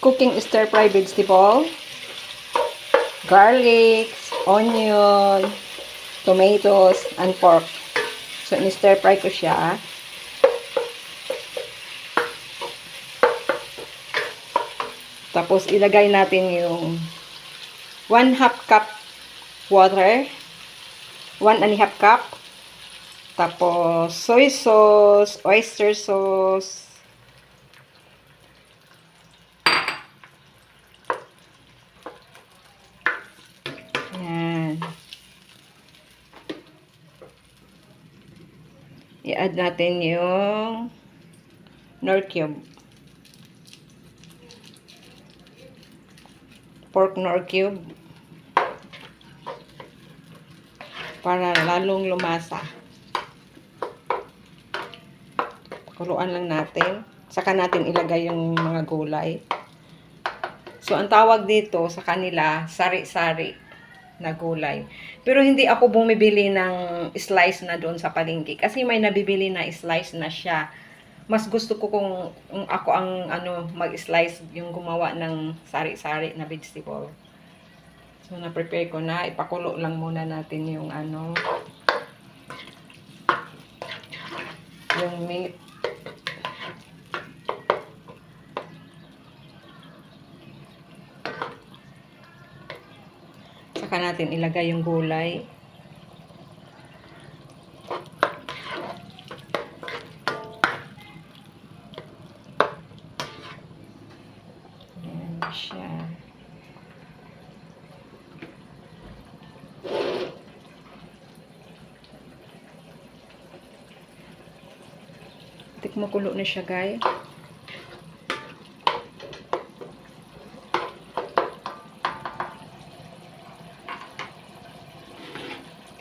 cooking stir fry vegetable, garlic, onion, tomatoes, and pork. So, in-stir fry ko siya. Tapos, ilagay natin yung 1/2 cup water, 1 1/2 cup. Tapos, soy sauce, oyster sauce, yan. I-add natin yung Knorr cube. Pork Knorr cube. Para lalong lumasa. Kuluan lang natin. Saka natin ilagay yung mga gulay. So, ang tawag dito sa kanila, sari-sari na gulay. Pero hindi ako bumibili ng slice na doon sa palengke. Kasi may nabibili na slice na siya. Mas gusto ko kung ako ang mag-slice, yung gumawa ng sari-sari na vegetable. So, na-prepare ko na. Ipakulo lang muna natin yung yung meat. Saka natin ilagay yung gulay. Ayan siya. Makulo na siya, guys.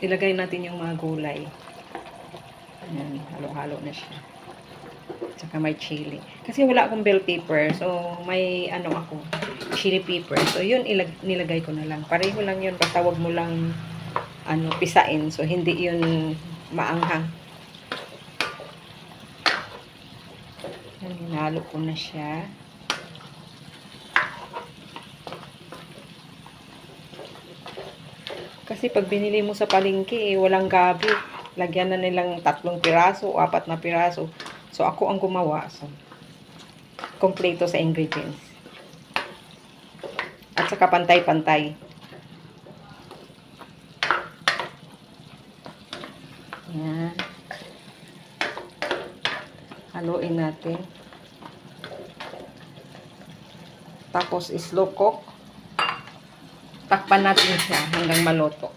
Ilagay natin yung mga gulay. Ayan, halo-halo na siya. Tsaka may chili. Kasi wala akong bell pepper. So, may ako, chili pepper. So, yun nilagay ko na lang. Pareho lang yun. Basta wag mo lang pisain. So, hindi yun maanghang. Ayan, hinalo ko na siya. Kasi pag binili mo sa palengke, walang gabi. Lagyan na nilang 3 piraso o 4 na piraso. So, ako ang gumawa. So, kompleto sa ingredients. At saka pantay-pantay. Ayan. Haluin natin. Tapos, slow cook. Takpan natin siya hanggang maluto.